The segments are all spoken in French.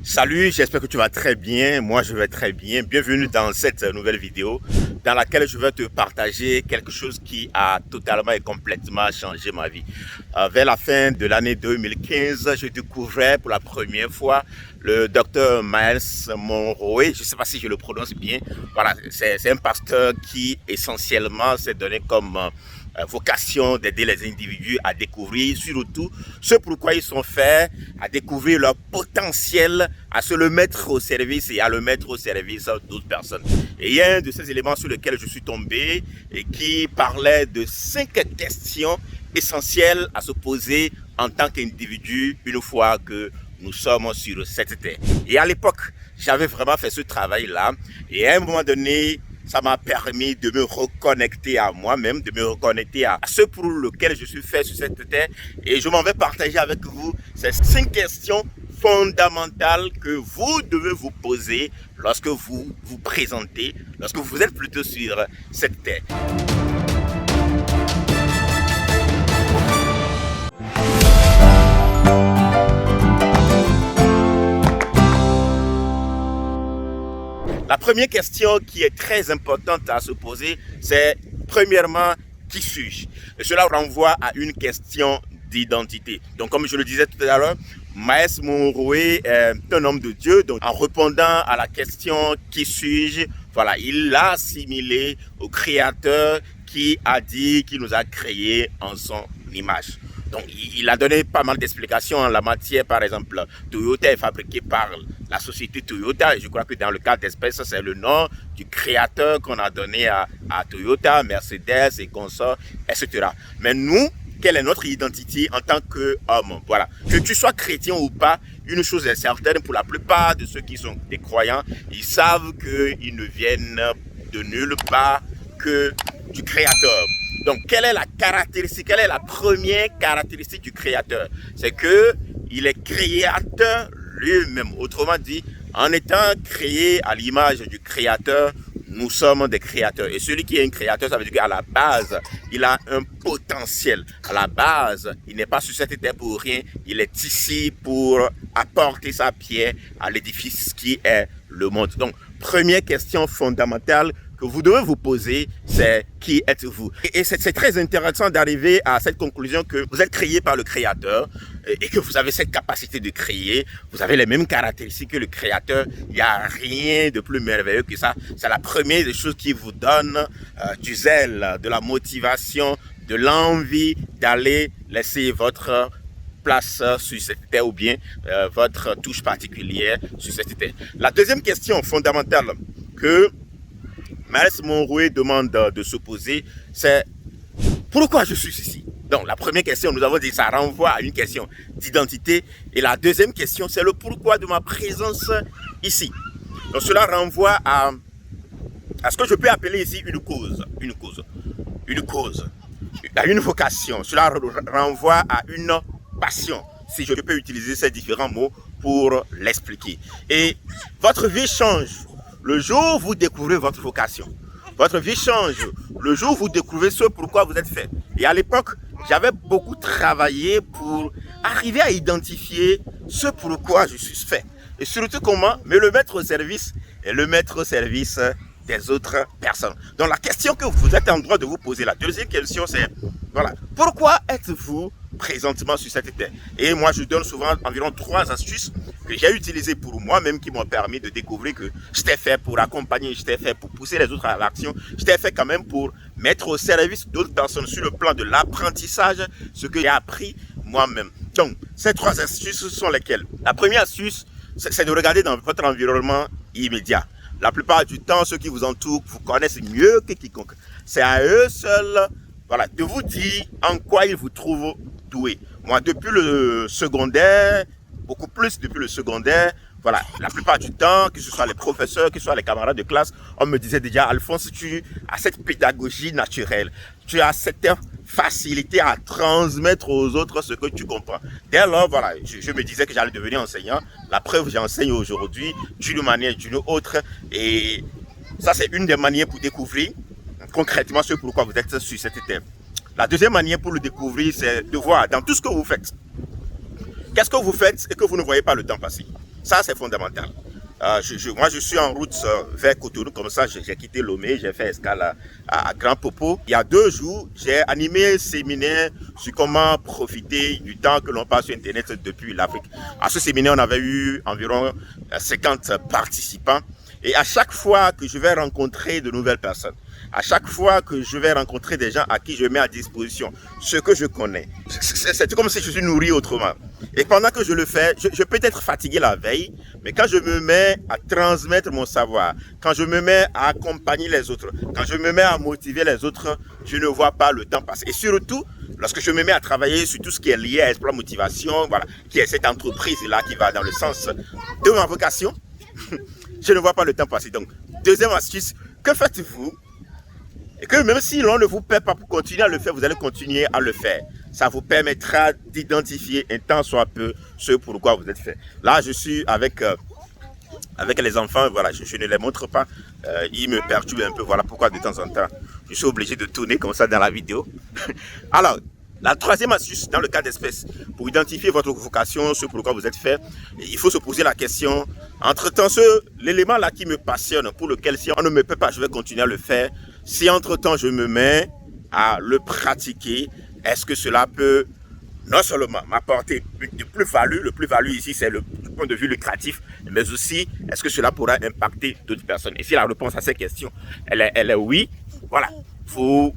Salut, j'espère que tu vas très bien. Moi, je vais très bien. Bienvenue dans cette nouvelle vidéo dans laquelle je vais te partager quelque chose qui a totalement et complètement changé ma vie. Vers la fin de l'année 2015, je découvrais pour la première fois le docteur Myles Munroe. Je ne sais pas si je le prononce bien. Voilà, c'est un pasteur qui essentiellement s'est donné comme vocation d'aider les individus à découvrir surtout ce pourquoi ils sont faits, à découvrir leur potentiel, à se le mettre au service et à le mettre au service d'autres personnes. Et il y a un de ces éléments sur lesquels je suis tombé et qui parlait de 5 questions essentielles à se poser en tant qu'individu une fois que nous sommes sur cette terre. Et à l'époque, j'avais vraiment fait ce travail-là et à un moment donné, ça m'a permis de me reconnecter à moi-même, de me reconnecter à ce pour lequel je suis fait sur cette terre. Et je m'en vais partager avec vous ces 5 questions fondamentales que vous devez vous poser lorsque vous vous présentez, lorsque vous êtes plutôt sur cette terre. La première question qui est très importante à se poser, c'est premièrement, qui suis-je? Et cela renvoie à une question d'identité. Donc, comme je le disais tout à l'heure, Myles Munroe est un homme de Dieu. Donc, en répondant à la question qui suis-je, voilà, il l'a assimilé au Créateur qui a dit qu'il nous a créés en son image. Donc, il a donné pas mal d'explications en la matière. Par exemple, Toyota est fabriqué par la société Toyota. Et je crois que dans le cas d'espèce, c'est le nom du créateur qu'on a donné à Toyota, Mercedes et consorts, etc. Mais nous, quelle est notre identité en tant qu'homme? Voilà. Que tu sois chrétien ou pas, une chose est certaine, pour la plupart de ceux qui sont des croyants, ils savent qu'ils ne viennent de nulle part que du créateur. Donc, quelle est la caractéristique, quelle est la première caractéristique du créateur? C'est qu'il est créateur lui-même. Autrement dit, en étant créé à l'image du créateur, nous sommes des créateurs. Et celui qui est un créateur, ça veut dire qu'à la base, il a un potentiel. À la base, il n'est pas sur cette terre pour rien. Il est ici pour apporter sa pierre à l'édifice qui est le monde. Donc, première question fondamentale que vous devez vous poser, c'est qui êtes-vous? Et c'est très intéressant d'arriver à cette conclusion que vous êtes créé par le Créateur et que vous avez cette capacité de créer. Vous avez les mêmes caractéristiques que le Créateur. Il n'y a rien de plus merveilleux que ça. C'est la première des choses qui vous donne du zèle, de la motivation, de l'envie d'aller laisser votre place sur cette terre ou bien votre touche particulière sur cette terre. La deuxième question fondamentale que Myles Munroe demande de se poser, c'est pourquoi je suis ici? Donc, la première question, nous avons dit, ça renvoie à une question d'identité. Et la deuxième question, c'est le pourquoi de ma présence ici. Donc, cela renvoie à ce que je peux appeler ici une cause, à une vocation. Cela renvoie à une passion, si je peux utiliser ces différents mots pour l'expliquer. Et votre vie change le jour où vous découvrez votre vocation. Votre vie change le jour où vous découvrez ce pourquoi vous êtes fait. Et à l'époque, j'avais beaucoup travaillé pour arriver à identifier ce pourquoi je suis fait. Et surtout comment me le mettre au service et le mettre au service des autres personnes. Donc la question que vous êtes en droit de vous poser, la deuxième question, c'est voilà, pourquoi êtes-vous présentement sur cette terre? Et moi, je donne souvent environ 3 astuces que j'ai utilisées pour moi-même qui m'ont permis de découvrir que j'étais fait pour accompagner, j'étais fait pour pousser les autres à l'action, j'étais fait quand même pour mettre au service d'autres personnes sur le plan de l'apprentissage, ce que j'ai appris moi-même. Donc, ces 3 astuces sont lesquelles? La première astuce, c'est de regarder dans votre environnement immédiat. La plupart du temps, ceux qui vous entourent vous connaissent mieux que quiconque. C'est à eux seuls, voilà, de vous dire en quoi ils vous trouvent doué. Moi, depuis le secondaire, beaucoup plus depuis le secondaire, voilà, la plupart du temps, que ce soit les professeurs, que ce soit les camarades de classe, on me disait déjà, Alphonse, tu as cette pédagogie naturelle, tu as cette facilité à transmettre aux autres ce que tu comprends. Dès lors, voilà, je me disais que j'allais devenir enseignant. La preuve, j'enseigne aujourd'hui d'une manière ou d'une autre. Et ça, c'est une des manières pour découvrir concrètement ce pourquoi vous êtes sur cette terre. La deuxième manière pour le découvrir, c'est de voir dans tout ce que vous faites. Qu'est-ce que vous faites et que vous ne voyez pas le temps passer? Ça, c'est fondamental. Moi, je suis en route vers Cotonou, comme ça, j'ai quitté Lomé, j'ai fait escale à Grand Popo. Il y a 2 jours, j'ai animé un séminaire sur comment profiter du temps que l'on passe sur Internet depuis l'Afrique. À ce séminaire, on avait eu environ 50 participants. Et à chaque fois que je vais rencontrer de nouvelles personnes, à chaque fois que je vais rencontrer des gens à qui je mets à disposition ce que je connais, c'est comme si je suis nourri autrement. Et pendant que je le fais, je peux être fatigué la veille, mais quand je me mets à transmettre mon savoir, quand je me mets à accompagner les autres, quand je me mets à motiver les autres, je ne vois pas le temps passer. Et surtout, lorsque je me mets à travailler sur tout ce qui est lié à Exploit Motivation, voilà, qui est cette entreprise-là qui va dans le sens de ma vocation, je ne vois pas le temps passer. Donc, deuxième astuce, que faites-vous? Et que même si l'on ne vous paie pas pour continuer à le faire, vous allez continuer à le faire. Ça vous permettra d'identifier un tant soit peu ce pourquoi vous êtes fait. Là, je suis avec les enfants, voilà, je ne les montre pas. Ils me perturbent un peu, voilà pourquoi de temps en temps, je suis obligé de tourner comme ça dans la vidéo. Alors, la troisième astuce, dans le cas d'espèce, pour identifier votre vocation, ce pourquoi vous êtes fait, il faut se poser la question, entre-temps, l'élément là qui me passionne, pour lequel si on ne me paie pas, je vais continuer à le faire. Si entre-temps, je me mets à le pratiquer, est-ce que cela peut non seulement m'apporter de plus-value, le plus-value ici, c'est le point de vue lucratif, mais aussi, est-ce que cela pourra impacter d'autres personnes? Et si la réponse à cette question, elle est oui, voilà. Vous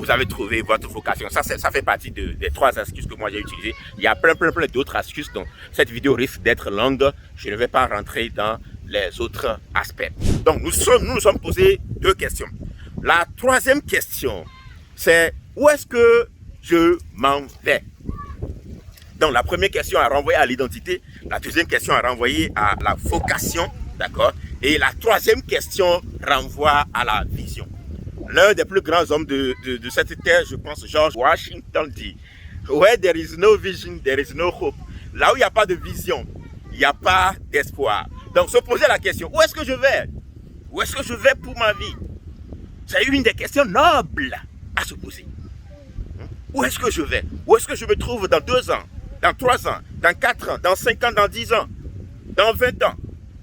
avez trouvé votre vocation. Ça fait partie des 3 astuces que moi j'ai utilisées. Il y a plein d'autres astuces, donc cette vidéo risque d'être longue. Je ne vais pas rentrer dans les autres aspects. Donc nous nous sommes posé 2 questions. La 3e question, c'est où est-ce que je m'en vais? Donc la première question a renvoyé à l'identité, la 2e question a renvoyé à la vocation, d'accord? Et la 3e question renvoie à la vision. L'un des plus grands hommes de cette terre, je pense, George Washington dit, where there is no vision, there is no hope. Là où il n'y a pas de vision, il n'y a pas d'espoir. Donc se poser la question, où est-ce que je vais? Où est-ce que je vais pour ma vie? C'est une des questions nobles à se poser. Où est-ce que je vais? Où est-ce que je me trouve dans 2 ans, dans 3 ans, dans 4 ans, dans 5 ans, dans 10 ans, dans 20 ans?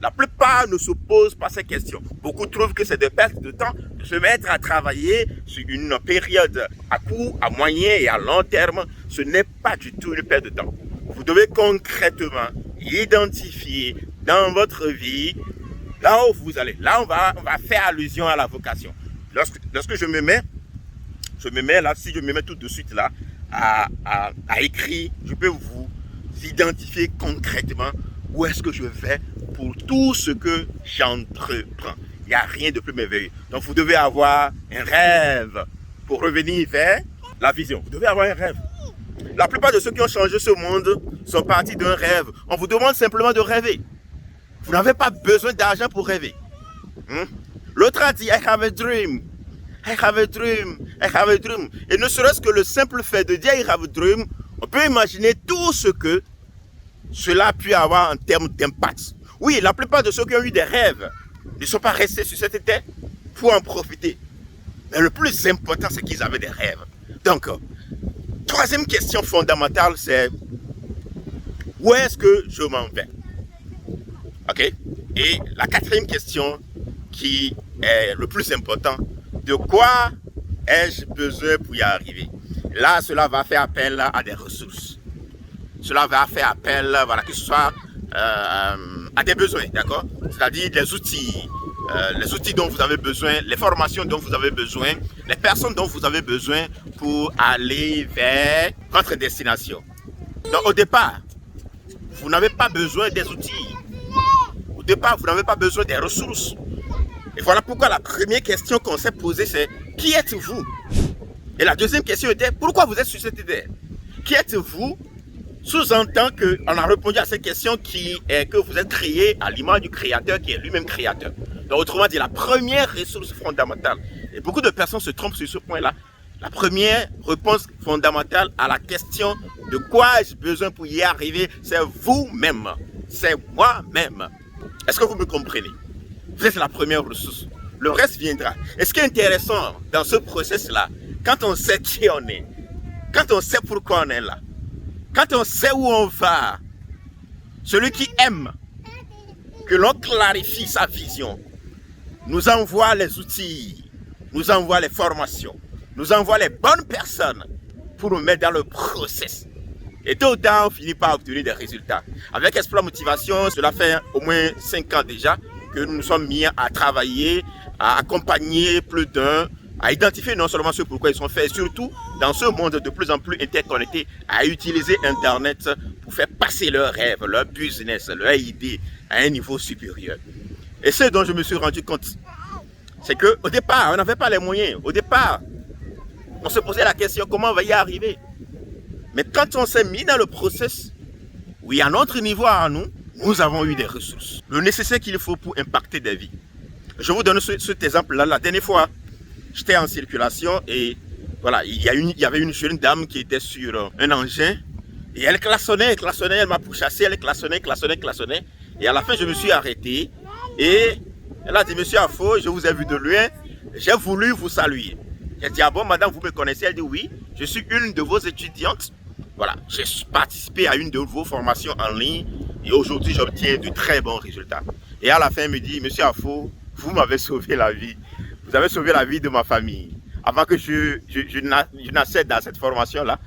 La plupart ne se posent pas ces questions. Beaucoup trouvent que c'est de perte de temps de se mettre à travailler sur une période à court, à moyen et à long terme. Ce n'est pas du tout une perte de temps. Vous devez concrètement identifier dans votre vie là où vous allez. Là, on va faire allusion à la vocation. Lorsque je me mets là, si je me mets tout de suite là à écrire, je peux vous identifier concrètement où est-ce que je vais pour tout ce que j'entreprends. Il n'y a rien de plus merveilleux. Donc vous devez avoir un rêve pour revenir vers la vision. Vous devez avoir un rêve. La plupart de ceux qui ont changé ce monde sont partis d'un rêve. On vous demande simplement de rêver. Vous n'avez pas besoin d'argent pour rêver. L'autre a dit, I have a dream. I have a dream. I have a dream. Et ne serait-ce que le simple fait de dire I have a dream, on peut imaginer tout ce que cela a pu avoir en termes d'impact. Oui, la plupart de ceux qui ont eu des rêves ne sont pas restés sur cette terre pour en profiter. Mais le plus important, c'est qu'ils avaient des rêves. Donc, 3e question fondamentale, c'est où est-ce que je m'en vais? Ok? Et la 4e question, qui est le plus important, de quoi ai-je besoin pour y arriver? Là, cela va faire appel à des ressources. Cela va faire appel, voilà, que ce soit à des besoins, d'accord? C'est-à-dire les outils dont vous avez besoin, les formations dont vous avez besoin, les personnes dont vous avez besoin pour aller vers votre destination. Donc au départ, vous n'avez pas besoin des outils. Au départ, vous n'avez pas besoin des ressources. Et voilà pourquoi la première question qu'on s'est posée, c'est qui êtes-vous? Et la 2e question était pourquoi vous êtes sur cette terre? Qui êtes-vous? Sous-entend qu'on a répondu à cette question qui est que vous êtes créé à l'image du Créateur qui est lui-même créateur. Donc autrement dit, la première ressource fondamentale, et beaucoup de personnes se trompent sur ce point-là, la première réponse fondamentale à la question de quoi ai-je besoin pour y arriver, c'est vous-même, c'est moi-même. Est-ce que vous me comprenez? Vous êtes la première ressource. Le reste viendra. Et ce qui est intéressant dans ce process-là, quand on sait qui on est, quand on sait pourquoi on est là, quand on sait où on va, celui qui aime que l'on clarifie sa vision, nous envoie les outils, nous envoie les formations, nous envoie les bonnes personnes pour nous mettre dans le process. Et tôt ou tard, on finit par obtenir des résultats. Avec Exploit Motivation, cela fait au moins 5 ans déjà que nous nous sommes mis à travailler, à accompagner plus d'un, à identifier non seulement ce pourquoi ils sont faits, et surtout dans ce monde de plus en plus interconnecté, à utiliser Internet pour faire passer leurs rêves, leur business, leurs idées à un niveau supérieur. Et ce dont je me suis rendu compte, c'est qu'au départ, on n'avait pas les moyens. Au départ, on se posait la question comment on va y arriver. Mais quand on s'est mis dans le process, oui, à notre niveau à nous, nous avons eu des ressources. Le nécessaire qu'il faut pour impacter des vies. Je vous donne cet exemple-là. La dernière fois, j'étais en circulation et voilà, il y avait une jeune dame qui était sur un engin et elle klaxonnait, elle m'a pourchassé, elle klaxonnait. Et à la fin, je me suis arrêté et elle a dit, Monsieur Afo, je vous ai vu de loin, j'ai voulu vous saluer. J'ai dit, ah bon, madame, vous me connaissez? Elle dit, oui, je suis une de vos étudiantes. Voilà, j'ai participé à une de vos formations en ligne et aujourd'hui, j'obtiens de très bons résultats. Et à la fin, elle me dit, Monsieur Afo, vous m'avez sauvé la vie. Vous avez sauvé la vie de ma famille. Avant que je n'accède à cette formation-là,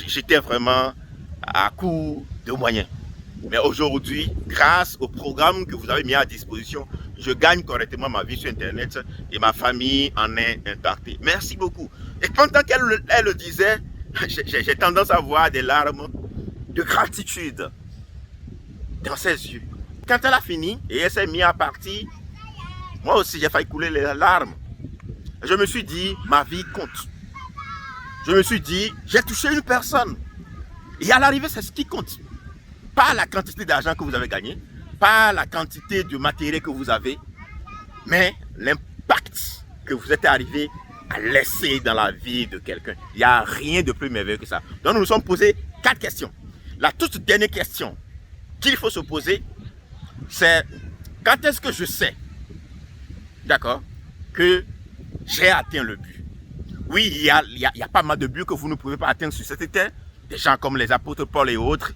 j'étais vraiment à court de moyens. Mais aujourd'hui, grâce au programme que vous avez mis à disposition, je gagne correctement ma vie sur Internet et ma famille en est impactée. Merci beaucoup. Et pendant qu'elle le disait, j'ai tendance à voir des larmes de gratitude dans ses yeux. Quand elle a fini et elle s'est mise à partir, moi aussi j'ai failli couler les larmes. Je me suis dit, ma vie compte. Je me suis dit, j'ai touché une personne. Et à l'arrivée, c'est ce qui compte. Pas la quantité d'argent que vous avez gagné, pas la quantité de matériel que vous avez, mais l'impact que vous êtes arrivé à laisser dans la vie de quelqu'un. Il n'y a rien de plus merveilleux que ça. Donc nous nous sommes posés 4 questions. La toute dernière question qu'il faut se poser, c'est quand est-ce que je sais, d'accord, que j'ai atteint le but. Oui, il y a pas mal de buts que vous ne pouvez pas atteindre sur cette terre. Des gens comme les apôtres Paul et autres,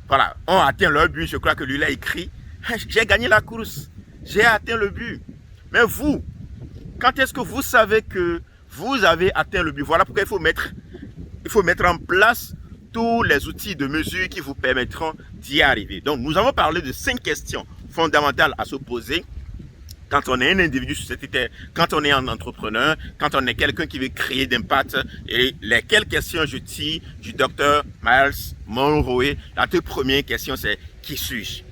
voilà, ont atteint leur but. Je crois que lui l'a écrit. J'ai gagné la course. J'ai atteint le but. Mais vous, quand est-ce que vous savez que vous avez atteint le but? Voilà pourquoi il faut mettre en place tous les outils de mesure qui vous permettront d'y arriver. Donc, nous avons parlé de 5 questions fondamentales à se poser quand on est un individu sur cette terre, quand on est un entrepreneur, quand on est quelqu'un qui veut créer d'impact. Et lesquelles questions je tire du docteur Myles Munroe. La toute première question, c'est qui suis-je?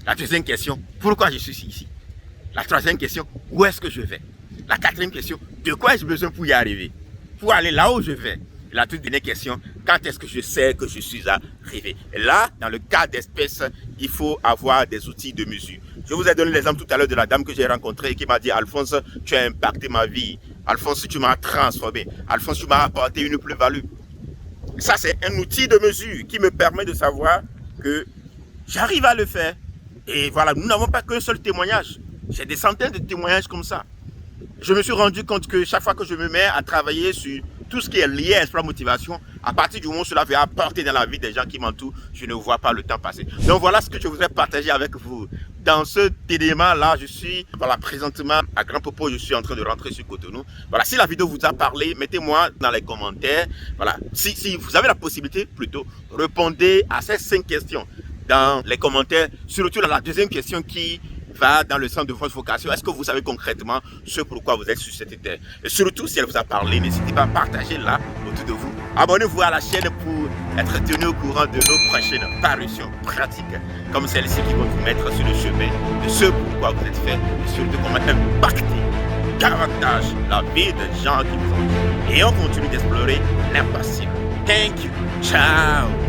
La deuxième question, pourquoi je suis ici? La troisième question, où est-ce que je vais? La quatrième question, de quoi ai-je besoin pour y arriver? Pour aller là où je vais. Et la toute dernière question, quand est-ce que je sais que je suis arrivé? Et là, dans le cas d'espèce, il faut avoir des outils de mesure. Je vous ai donné l'exemple tout à l'heure de la dame que j'ai rencontrée et qui m'a dit, Alphonse, tu as impacté ma vie. Alphonse, tu m'as transformé. Alphonse, tu m'as apporté une plus-value. Ça, c'est un outil de mesure qui me permet de savoir que j'arrive à le faire. Et voilà, nous n'avons pas qu'un seul témoignage. J'ai des centaines de témoignages comme ça. Je me suis rendu compte que chaque fois que je me mets à travailler sur tout ce qui est lié à Exploit Motivation, à partir du moment où cela va apporter dans la vie des gens qui m'entourent, je ne vois pas le temps passer. Donc voilà ce que je voudrais partager avec vous. Dans ce élément-là, je suis, voilà, présentement à Grand Popo, je suis en train de rentrer sur Cotonou. Voilà, si la vidéo vous a parlé, mettez-moi dans les commentaires. Voilà, si vous avez la possibilité, plutôt, répondez à ces 5 questions dans les commentaires. Surtout dans la deuxième question qui va dans le sens de votre vocation. Est-ce que vous savez concrètement ce pourquoi vous êtes sur cette terre? Et surtout, si elle vous a parlé, n'hésitez pas à partager là autour de vous. Abonnez-vous à la chaîne pour être tenu au courant de nos prochaines parutions pratiques comme celle-ci qui vont vous mettre sur le chemin de ce pourquoi vous êtes fait et surtout comment impacter davantage la vie des gens qui vous entourent. Et on continue d'explorer l'impossible. Thank you. Ciao.